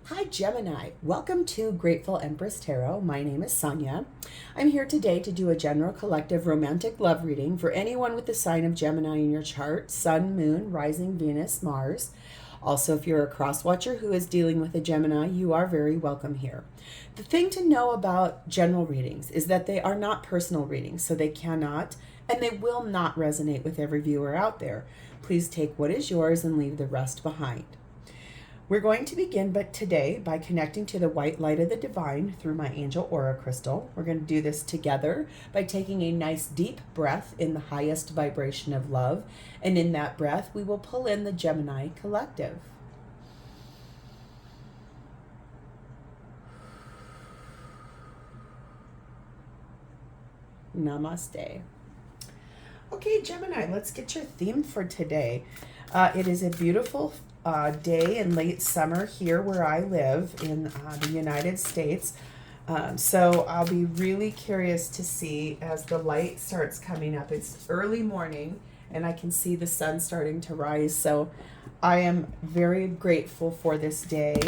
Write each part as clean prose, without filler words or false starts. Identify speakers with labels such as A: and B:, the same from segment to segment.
A: Hi Gemini, welcome to Grateful Empress Tarot. My name is Sonia. I'm here today to do a general collective romantic love reading for anyone with the sign of Gemini in your chart, Sun, Moon, Rising, Venus, Mars. Also, if you're a cross watcher who is dealing with a Gemini, you are very welcome here. The thing to know about general readings is that they are not personal readings, so they cannot and they will not resonate with every viewer out there. Please take what is yours and leave the rest behind. We're going to begin today by connecting to the white light of the divine through my angel aura crystal. We're going to do this together by taking a nice deep breath in the highest vibration of love. And in that breath, we will pull in the Gemini collective. Namaste. Okay, Gemini, let's get your theme for today. It is a beautiful day in late summer here where I live in the United States. So I'll be really curious to see as the light starts coming up. It's early morning and I can see the sun starting to rise. So I am very grateful for this day.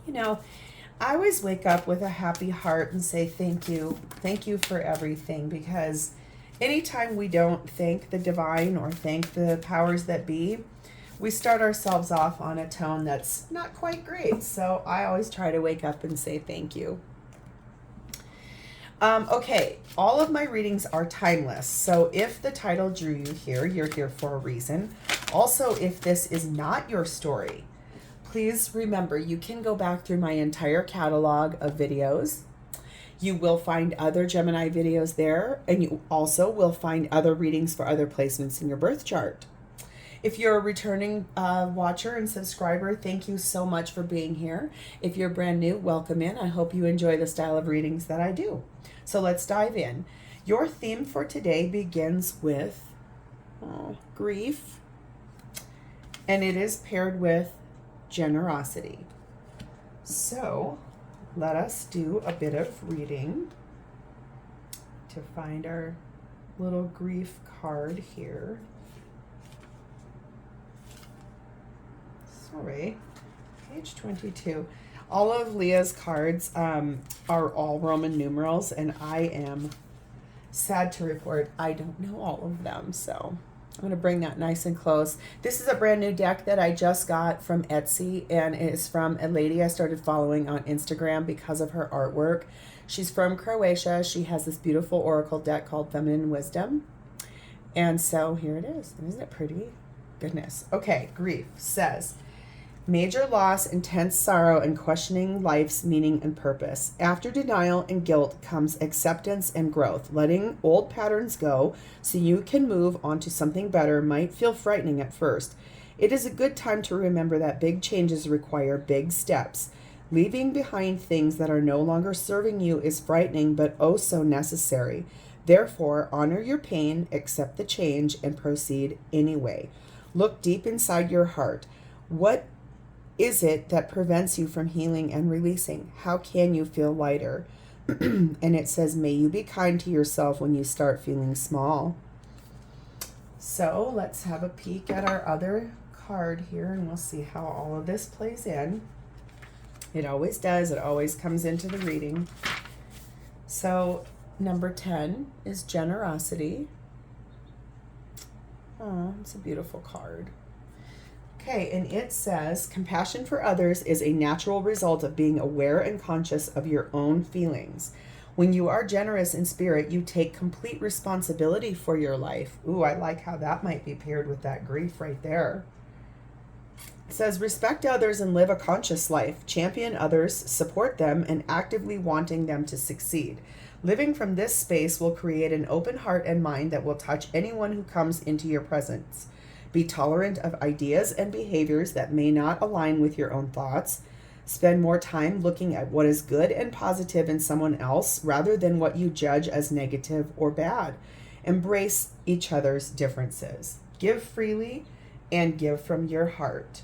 A: You know, I always wake up with a happy heart and say thank you. Thank you for everything, because anytime we don't thank the divine or thank the powers that be, we start ourselves off on a tone that's not quite great. So I always try to wake up and say thank you. Okay, all of my readings are timeless. So if the title drew you here, you're here for a reason. Also, if this is not your story, please remember you can go back through my entire catalog of videos. You will find other Gemini videos there, and you also will find other readings for other placements in your birth chart. If you're a returning watcher and subscriber, thank you so much for being here. If you're brand new, welcome in. I hope you enjoy the style of readings that I do. So let's dive in. Your theme for today begins with grief, and it is paired with generosity. So let us do a bit of reading to find our little grief card here. Sorry, page 22. All of Leah's cards are all Roman numerals, and I am sad to report I don't know all of them, so I'm going to bring that nice and close. This is a brand new deck that I just got from Etsy, and it's from a lady I started following on Instagram because of her artwork. She's from Croatia. She has this beautiful oracle deck called Feminine Wisdom. And so here it is. Isn't it pretty? Goodness. Okay, grief says, major loss, intense sorrow, and questioning life's meaning and purpose. After denial and guilt comes acceptance and growth. Letting old patterns go so you can move on to something better might feel frightening at first. It is a good time to remember that big changes require big steps. Leaving behind things that are no longer serving you is frightening, but oh so necessary. Therefore, honor your pain, accept the change, and proceed anyway. Look deep inside your heart. What is it that prevents you from healing and releasing? How can you feel lighter? And it says, may you be kind to yourself when you start feeling small. So let's have a peek at our other card here, and we'll see how all of this plays in. It always does. It always comes into the reading. So number 10 is generosity. Oh, it's a beautiful card. Okay, and it says, compassion for others is a natural result of being aware and conscious of your own feelings. When you are generous in spirit, you take complete responsibility for your life. Ooh, I like how that might be paired with that grief right there. It says, respect others and live a conscious life. Champion others, support them, and actively wanting them to succeed. Living from this space will create an open heart and mind that will touch anyone who comes into your presence. Be tolerant of ideas and behaviors that may not align with your own thoughts. Spend more time looking at what is good and positive in someone else rather than what you judge as negative or bad. Embrace each other's differences. Give freely and give from your heart.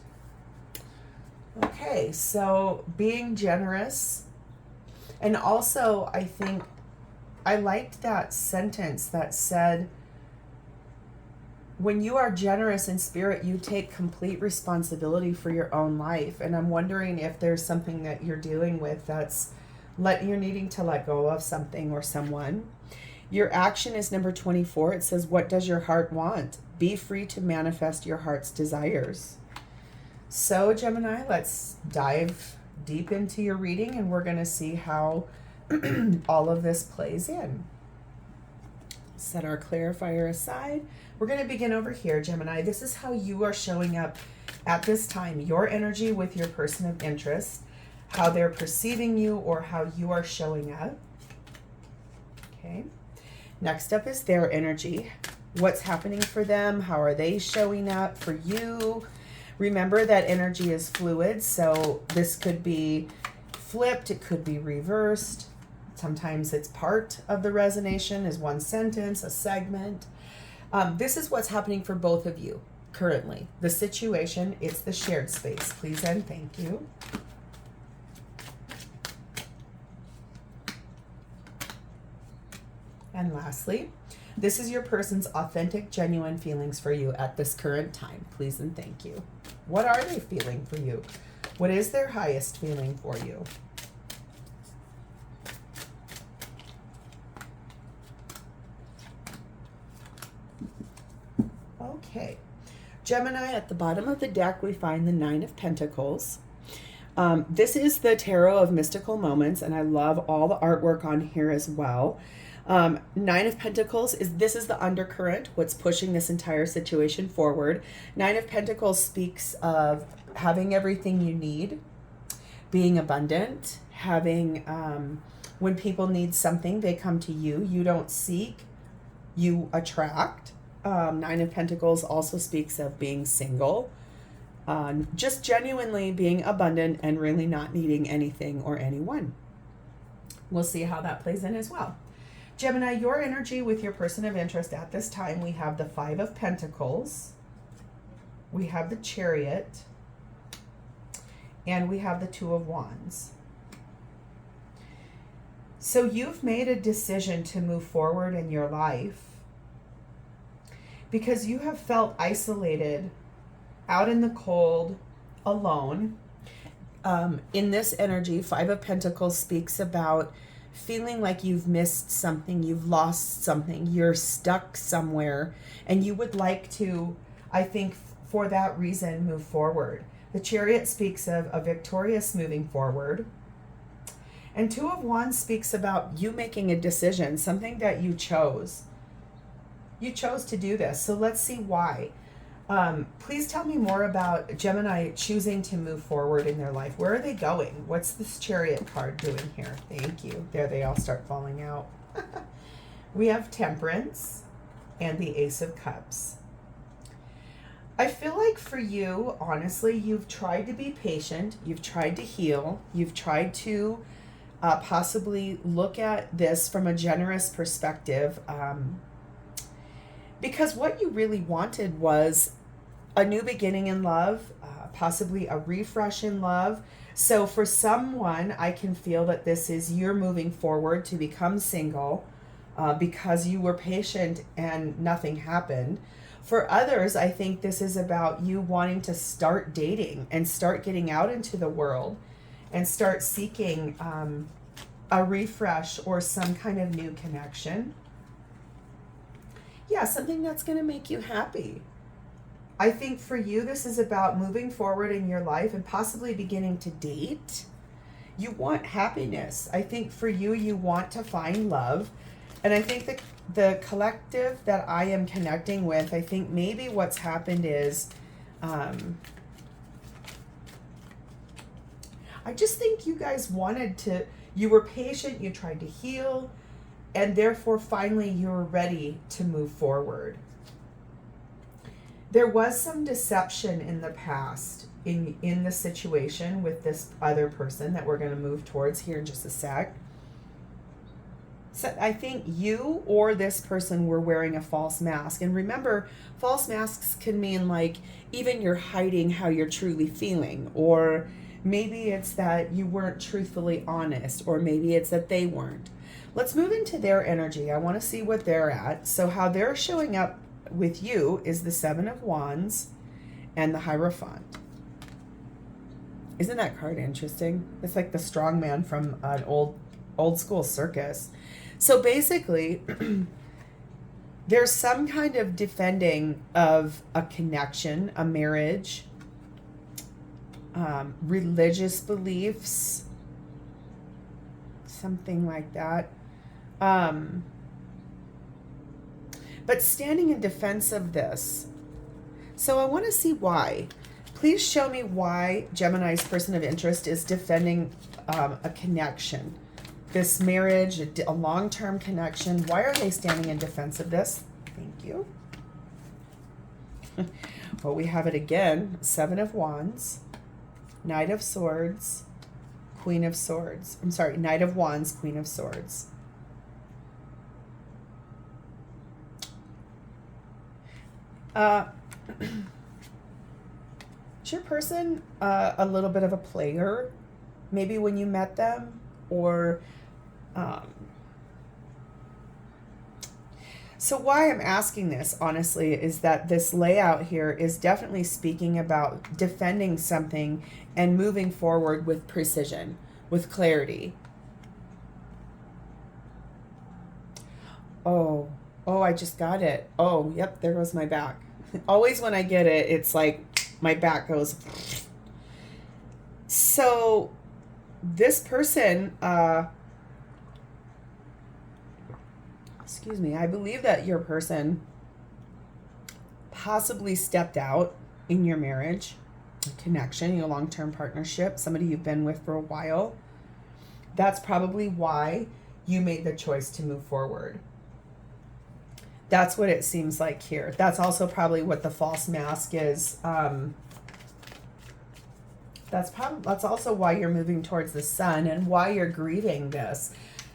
A: Okay, so being generous. And also, I think I liked that sentence that said, when you are generous in spirit, you take complete responsibility for your own life. And I'm wondering if there's something that you're dealing with that's you're needing to let go of something or someone. Your action is number 24. It says, what does your heart want? Be free to manifest your heart's desires. So, Gemini, let's dive deep into your reading, and we're going to see how all of this plays in. Set our clarifier aside. We're going to begin over here, Gemini. This is how you are showing up at this time. Your energy with your person of interest, how they're perceiving you or how you are showing up. Okay. Next up is their energy. What's happening for them? How are they showing up for you? Remember that energy is fluid, so this could be flipped. It could be reversed. Sometimes it's part of the resonation is one sentence, a segment. This is what's happening for both of you currently. The situation, it's the shared space. Please and thank you. And lastly, this is your person's authentic, genuine feelings for you at this current time. Please and thank you. What are they feeling for you? What is their highest feeling for you? Okay. Gemini, at the bottom of the deck, we find the Nine of Pentacles. This is the Tarot of Mystical Moments, and I love all the artwork on here as well. Nine of Pentacles this is the undercurrent, what's pushing this entire situation forward. Nine of Pentacles speaks of having everything you need, being abundant, having, when people need something, they come to you. You don't seek, you attract. Nine of Pentacles also speaks of being single, just genuinely being abundant and really not needing anything or anyone. We'll see how that plays in as well. Gemini, your energy with your person of interest at this time, we have the Five of Pentacles, we have the Chariot, and we have the Two of Wands. So you've made a decision to move forward in your life because you have felt isolated, out in the cold, alone. In this energy, Five of Pentacles speaks about feeling like you've missed something, you've lost something, you're stuck somewhere, and you would like to, I think, for that reason, move forward. The Chariot speaks of a victorious moving forward. And Two of Wands speaks about you making a decision, something that you chose. You chose to do this, so let's see why. Please tell me more about Gemini choosing to move forward in their life. Where are they going? What's this Chariot card doing here? Thank you. There they all start falling out. We have Temperance and the Ace of Cups. I feel like for you, honestly, you've tried to be patient. You've tried to heal. You've tried to possibly look at this from a generous perspective. Because what you really wanted was a new beginning in love, possibly a refresh in love. So for someone, I can feel that this is you're moving forward to become single because you were patient and nothing happened. For others, I think this is about you wanting to start dating and start getting out into the world and start seeking a refresh or some kind of new connection. Yeah, something that's going to make you happy. I think for you, this is about moving forward in your life and possibly beginning to date. You want happiness. I think for you, you want to find love. And I think that the collective that I am connecting with, I think maybe what's happened is, I just think you guys you were patient, you tried to heal, and therefore, finally, you're ready to move forward. There was some deception in the past in the situation with this other person that we're going to move towards here in just a sec. So I think you or this person were wearing a false mask. And remember, false masks can mean like even you're hiding how you're truly feeling, or maybe it's that you weren't truthfully honest, or maybe it's that they weren't. Let's move into their energy. I want to see what they're at. So how they're showing up with you is the Seven of Wands and the Hierophant. Isn't that card interesting? It's like the strong man from an old school circus. So basically, there's some kind of defending of a connection, a marriage, religious beliefs, something like that. But standing in defense of this. So I want to see why. Please show me why Gemini's person of interest is defending a connection. This marriage, a long-term connection. Why are they standing in defense of this? Thank you. Well, we have it again. Seven of Wands, Knight of Swords, Queen of Swords. I'm sorry, Knight of Wands, Queen of Swords. Is your person a little bit of a player? Maybe when you met them, or so why I'm asking this, honestly, is that this layout here is definitely speaking about defending something and moving forward with precision, with clarity. Oh, I just got it. Oh, yep, there goes my back. Always when I get it, it's like my back goes. So this person, excuse me, I believe that your person possibly stepped out in your marriage, a connection, your long-term partnership, somebody you've been with for a while. That's probably why you made the choice to move forward. That's what it seems like here. That's also probably what the false mask is. That's also why you're moving towards the sun and why you're grieving this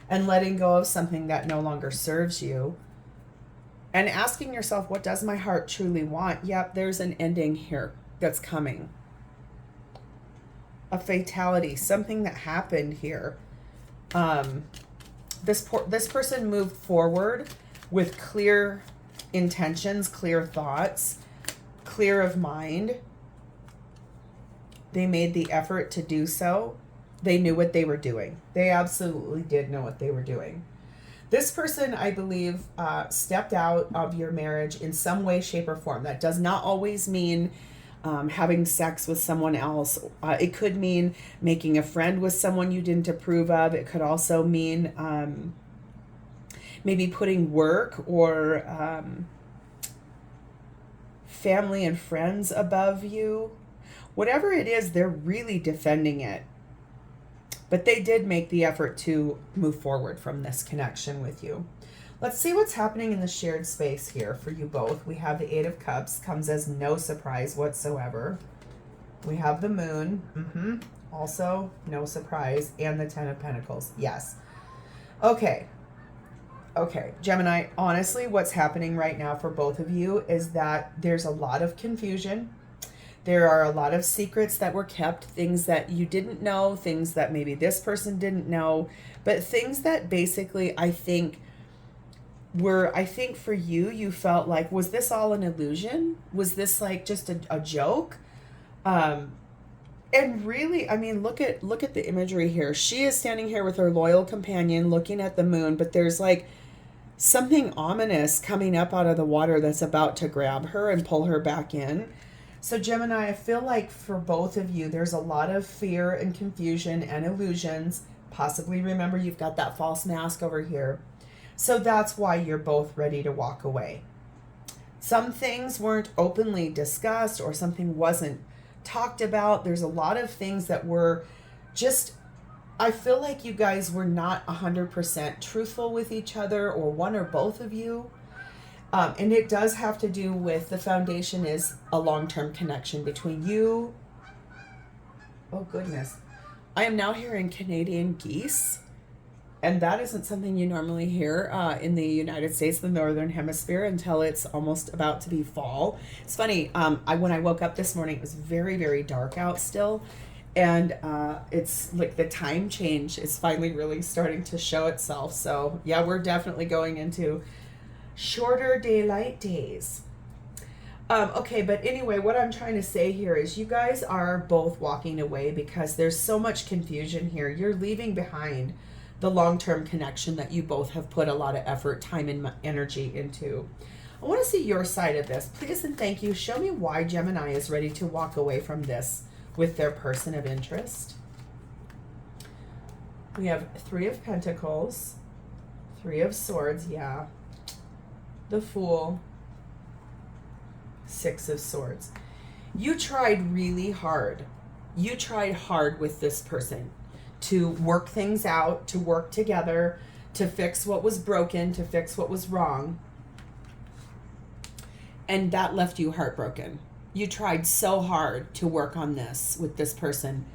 A: and letting go of something that no longer serves you and asking yourself, what does my heart truly want? Yep, there's an ending here that's coming. A fatality, something that happened here. This person moved forward with clear intentions, clear thoughts, clear of mind. They made the effort to do so. They knew what they were doing. They absolutely did know what they were doing. This person, I believe, stepped out of your marriage in some way, shape, or form. That does not always mean having sex with someone else. It could mean making a friend with someone you didn't approve of. It could also mean maybe putting work or family and friends above you. Whatever it is, they're really defending it. But they did make the effort to move forward from this connection with you. Let's see what's happening in the shared space here for you both. We have the Eight of Cups, comes as no surprise whatsoever. We have the Moon, also no surprise, and the Ten of Pentacles, yes. Okay, Gemini, honestly, what's happening right now for both of you is that there's a lot of confusion. There are a lot of secrets that were kept, things that you didn't know, things that maybe this person didn't know, but things that basically I think for you felt like, was this all an illusion? Was this like just a joke? And really, I mean, look at the imagery here. She is standing here with her loyal companion looking at the moon, but there's like something ominous coming up out of the water that's about to grab her and pull her back in. So Gemini, I feel like for both of you, there's a lot of fear and confusion and illusions. Possibly, remember, you've got that false mask over here. So that's why you're both ready to walk away. Some things weren't openly discussed or something wasn't talked about. There's a lot of things that were just, I feel like you guys were not 100% truthful with each other, or one or both of you. And it does have to do with the foundation is a long-term connection between you. Oh, goodness. I am now hearing Canadian geese. And that isn't something you normally hear in the United States, the Northern Hemisphere, until it's almost about to be fall. It's funny. When I woke up this morning, it was very, very dark out still. And it's like the time change is finally really starting to show itself. So, yeah, we're definitely going into Shorter daylight days. Okay, but anyway, what I'm trying to say here is you guys are both walking away because there's so much confusion here. You're leaving behind the long-term connection that you both have put a lot of effort, time, and energy into. I want to see your side of this. Please and thank you. Show me why Gemini is ready to walk away from this with their person of interest. We have 3 of Pentacles, 3 of Swords, yeah. The Fool, 6 of Swords. You tried really hard. You tried hard with this person to work things out, to work together, to fix what was broken, to fix what was wrong. And that left you heartbroken. You tried so hard to work on this with this person,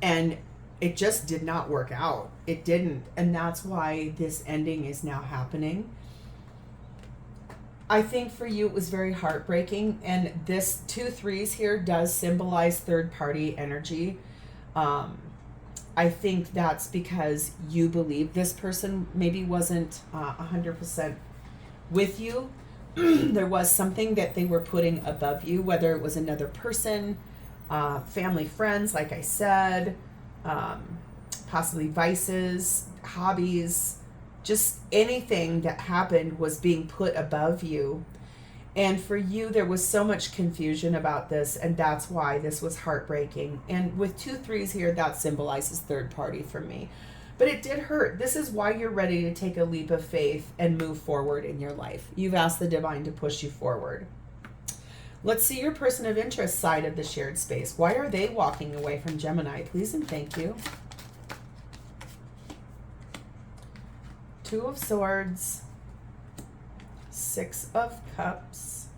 A: and it just did not work out. It didn't. And that's why this ending is now happening. I think for you it was very heartbreaking, and this 2 3s here does symbolize third party energy. I think that's because you believe this person maybe wasn't 100% with you. There was something that they were putting above you, whether it was another person, family, friends, like I said, possibly vices, hobbies, just anything that happened was being put above you. And for you, there was so much confusion about this, and that's why this was heartbreaking. And with 2 3s here, that symbolizes third party for me. But it did hurt. This is why you're ready to take a leap of faith and move forward in your life. You've asked the divine to push you forward. Let's see your person of interest side of the shared space. Why are they walking away from Gemini? Please and thank you. 2 of Swords, 6 of Cups,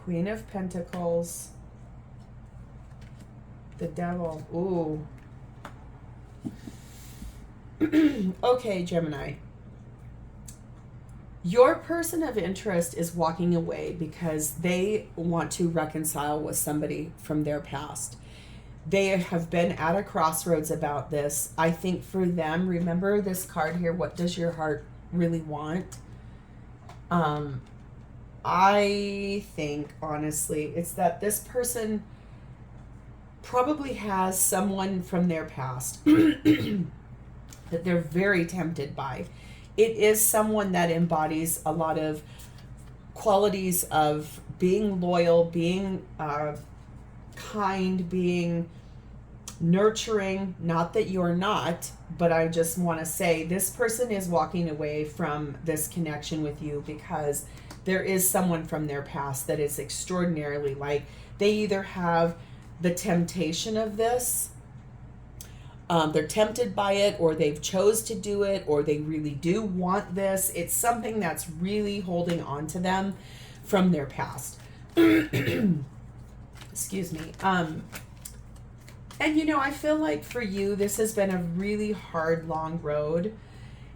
A: Queen of Pentacles, the Devil. Ooh. Okay, Gemini. Your person of interest is walking away because they want to reconcile with somebody from their past. They have been at a crossroads about this. I think for them, remember this card here, what does your heart really want? I think, honestly, it's that this person probably has someone from their past that they're very tempted by. It is someone that embodies a lot of qualities of being loyal, being kind, being nurturing. Not that you're not, but I just want to say this person is walking away from this connection with you because there is someone from their past that is extraordinarily like, they either have the temptation of this, they're tempted by it, or they've chose to do it, or they really do want this. It's something that's really holding on to them from their past. Excuse me. And you know, I feel like for you, this has been a really hard, long road.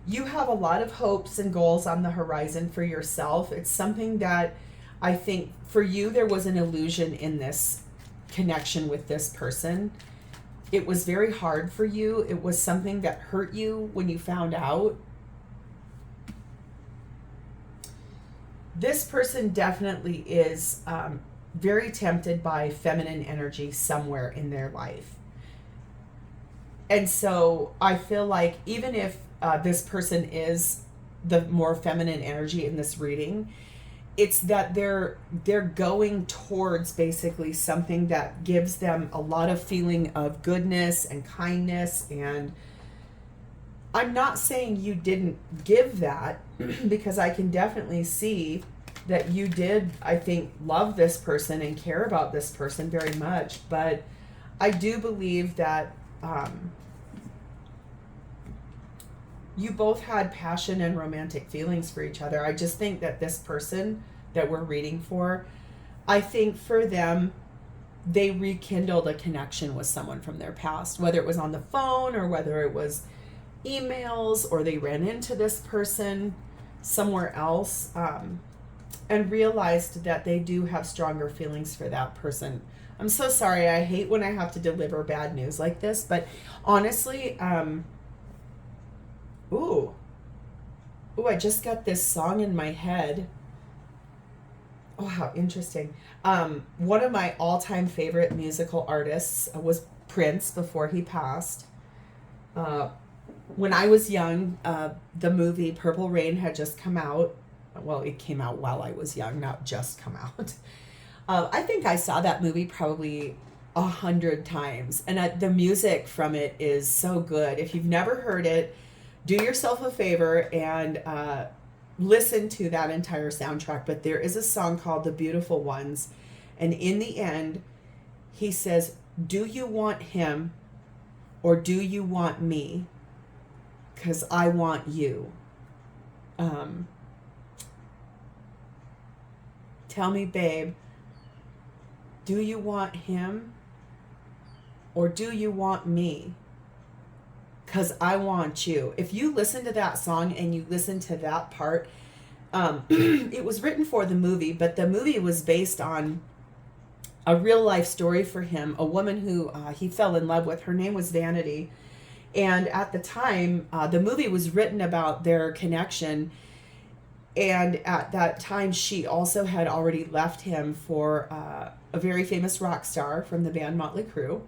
A: You have a lot of hopes and goals on the horizon for yourself. It's something that I think for you, there was an illusion in this connection with this person. It was very hard for you. It was something that hurt you when you found out. This person definitely is very tempted by feminine energy somewhere in their life. And so I feel like even if this person is the more feminine energy in this reading, it's that they're going towards basically something that gives them a lot of feeling of goodness and kindness. And I'm not saying you didn't give that, because I can definitely see that you did, I think, love this person and care about this person very much. But I do believe that you both had passion and romantic feelings for each other. I just think that this person that we're reading for, I think for them, they rekindled a connection with someone from their past, whether it was on the phone or whether it was emails, or they ran into this person somewhere else, and realized that they do have stronger feelings for that person. I'm so sorry. I hate when I have to deliver bad news like this, but honestly, ooh, Oh, I just got this song in my head. Oh, how interesting. One of my all-time favorite musical artists was Prince before he passed. When I was young, the movie Purple Rain had just come out. Well, it came out while I was young, not just come out. I think I saw that movie probably 100 times, and the music from it is so good. If you've never heard it, do yourself a favor and listen to that entire soundtrack. But there is a song called The Beautiful Ones, and in the end, he says, do you want him or do you want me? Because I want you. Tell me, babe, do you want him or do you want me? Because I want you. If you listen to that song and you listen to that part, it was written for the movie, but the movie was based on a real life story for him. A woman who he fell in love with. Her name was Vanity. And at the time, the movie was written about their connection. And at that time, she also had already left him for a very famous rock star from the band Motley Crue.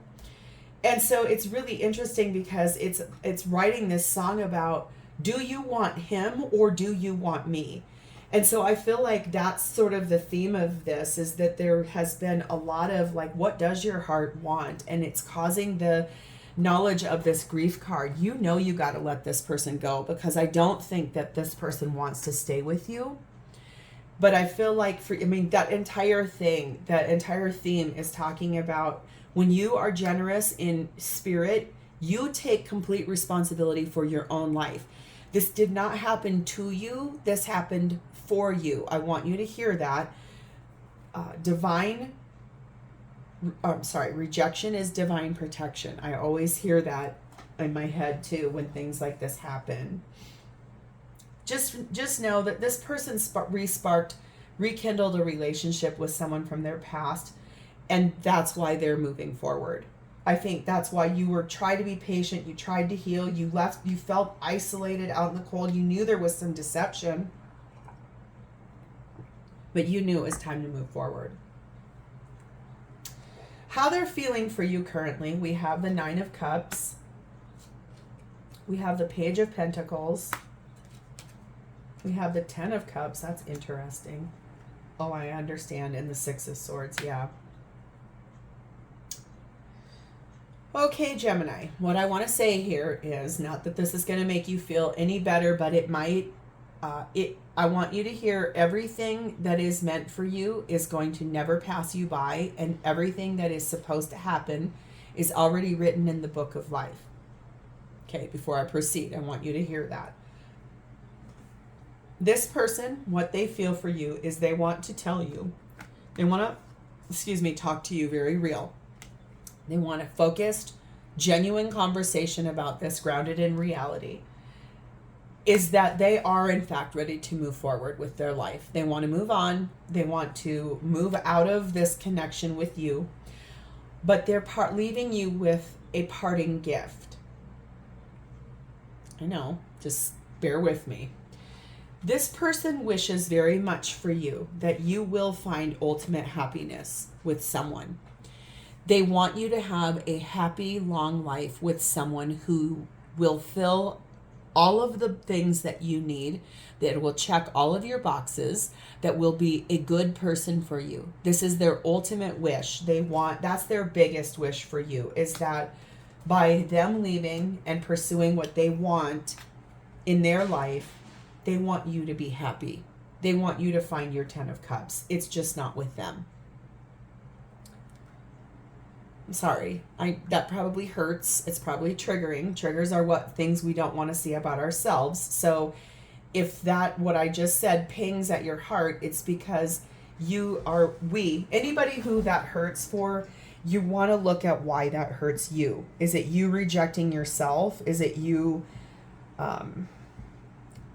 A: And so it's really interesting because it's writing this song about, do you want him or do you want me? And so I feel like that's sort of the theme of this, is that there has been a lot of like, what does your heart want? And it's causing the knowledge of this grief card. You know you got to let this person go, because I don't think that this person wants to stay with you. But I feel like that entire thing, that entire theme is talking about when you are generous in spirit, you take complete responsibility for your own life. This did not happen to you. This happened for you. I want you to hear that. Rejection is divine protection. I always hear that in my head too when things like this happen. Just know that this person rekindled a relationship with someone from their past, and that's why they're moving forward. I think that's why you were trying to be patient. You tried to heal. You felt isolated out in the cold. You knew there was some deception, but you knew it was time to move forward. How they're feeling for you currently. We have the 9 of Cups. We have the Page of Pentacles. We have the 10 of Cups. That's interesting. Oh, I understand. And the 6 of Swords. Yeah. Okay, Gemini. What I want to say here is, not that this is going to make you feel any better, but it might. I want you to hear everything that is meant for you is going to never pass you by, and everything that is supposed to happen is already written in the book of life. Okay, before I proceed, I want you to hear that. This person, what they feel for you is they want to tell you, they want to, talk to you very real. They want a focused, genuine conversation about this, grounded in reality. Is that they are in fact ready to move forward with their life. They want to move on. They want to move out of this connection with you, but they're leaving you with a parting gift. I know, just bear with me. This person wishes very much for you that you will find ultimate happiness with someone. They want you to have a happy, long life with someone who will fill all of the things that you need, that will check all of your boxes, that will be a good person for you. This is their ultimate wish. That's their biggest wish for you, is that by them leaving and pursuing what they want in their life, they want you to be happy. They want you to find your 10 of Cups. It's just not with them. I'm sorry. That probably hurts. It's probably triggering. Triggers are things we don't want to see about ourselves. So if what I just said pings at your heart, it's because anybody who that hurts for, you want to look at why that hurts you. Is it you rejecting yourself? Is it you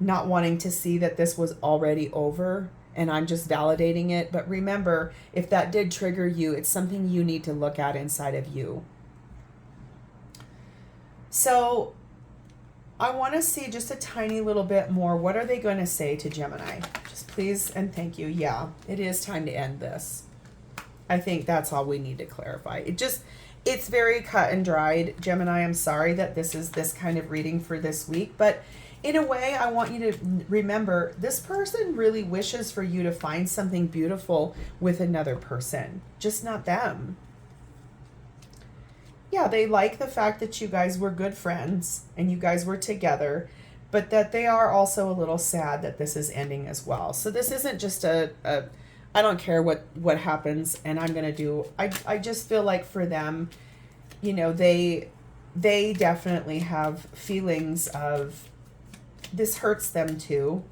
A: not wanting to see that this was already over and I'm just validating it? But remember, if that did trigger you, it's something you need to look at inside of you. So I want to see just a tiny little bit more. What are they going to say to Gemini? Just please and thank you. Yeah, it is time to end this. I think that's all we need to clarify. It's very cut and dried. Gemini, I'm sorry that this is this kind of reading for this week, but in a way, I want you to remember this person really wishes for you to find something beautiful with another person, just not them. Yeah, they like the fact that you guys were good friends and you guys were together, but that they are also a little sad that this is ending as well. So this isn't just a I don't care what happens and I'm going to do. I just feel like for them, you know, they definitely have feelings of this hurts them too.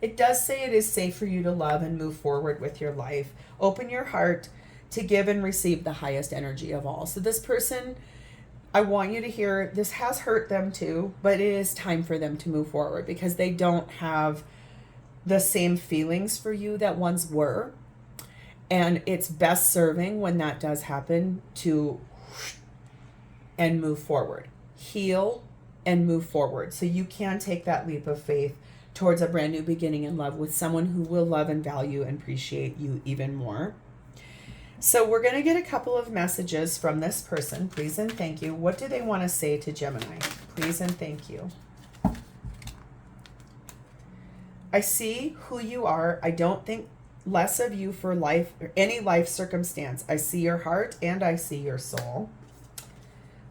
A: It does say it is safe for you to love and move forward with your life. Open your heart to give and receive the highest energy of all. So this person, I want you to hear, this has hurt them too, but it is time for them to move forward because they don't have the same feelings for you that once were. And it's best serving when that does happen to and move forward, heal and move forward. So you can take that leap of faith towards a brand new beginning in love with someone who will love and value and appreciate you even more. So we're going to get a couple of messages from this person. Please and thank you. What do they want to say to Gemini? Please and thank you. I see who you are. I don't think less of you for life or any life circumstance. I see your heart and I see your soul.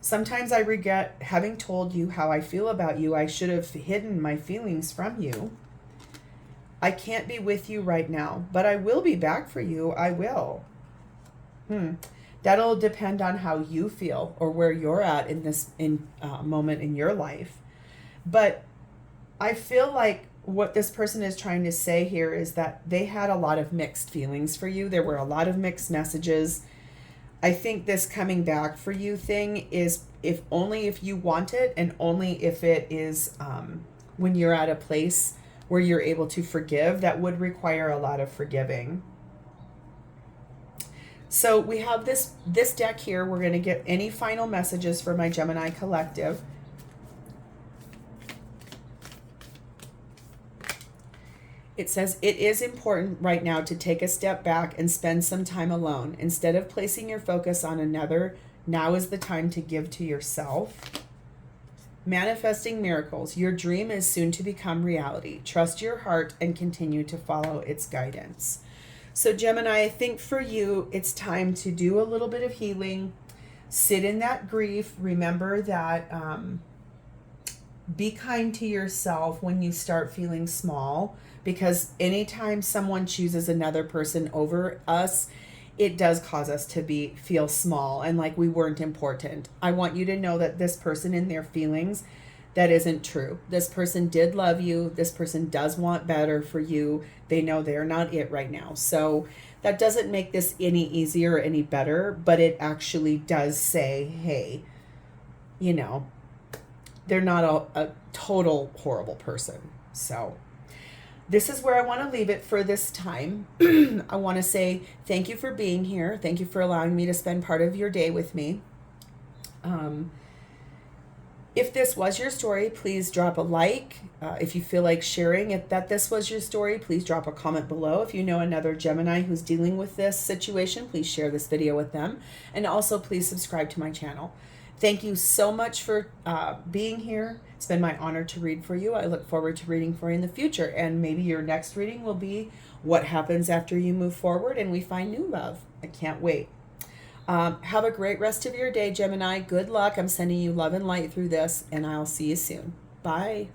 A: Sometimes I regret having told you how I feel about you. I should have hidden my feelings from you. I can't be with you right now, but I will be back for you. I will. That'll depend on how you feel or where you're at in this moment in your life. But I feel like what this person is trying to say here is that they had a lot of mixed feelings for you. There were a lot of mixed messages. I think this coming back for you thing is only if you want it and only if it is when you're at a place where you're able to forgive. That would require a lot of forgiving. So we have this deck here. We're going to get any final messages for my Gemini collective. It says, it is important right now to take a step back and spend some time alone. Instead of placing your focus on another, now is the time to give to yourself. Manifesting miracles. Your dream is soon to become reality. Trust your heart and continue to follow its guidance. So Gemini, I think for you, it's time to do a little bit of healing. Sit in that grief. Remember that be kind to yourself when you start feeling small, because anytime someone chooses another person over us, it does cause us to feel small and like we weren't important. I want you to know that this person in their feelings, that isn't true. This person did love you. This person does want better for you. They know they're not it right now. So that doesn't make this any easier or any better, but it actually does say, hey, you know, they're not a total horrible person. So this is where I want to leave it for this time. I want to say thank you for being here. Thank you for allowing me to spend part of your day with me. If this was your story, please drop a like. If you feel like sharing it, that this was your story, please drop a comment below. If you know another Gemini who's dealing with this situation, please share this video with them. And also please subscribe to my channel. Thank you so much for being here. It's been my honor to read for you. I look forward to reading for you in the future. And maybe your next reading will be what happens after you move forward and we find new love. I can't wait. Have a great rest of your day, Gemini. Good luck. I'm sending you love and light through this, and I'll see you soon. Bye.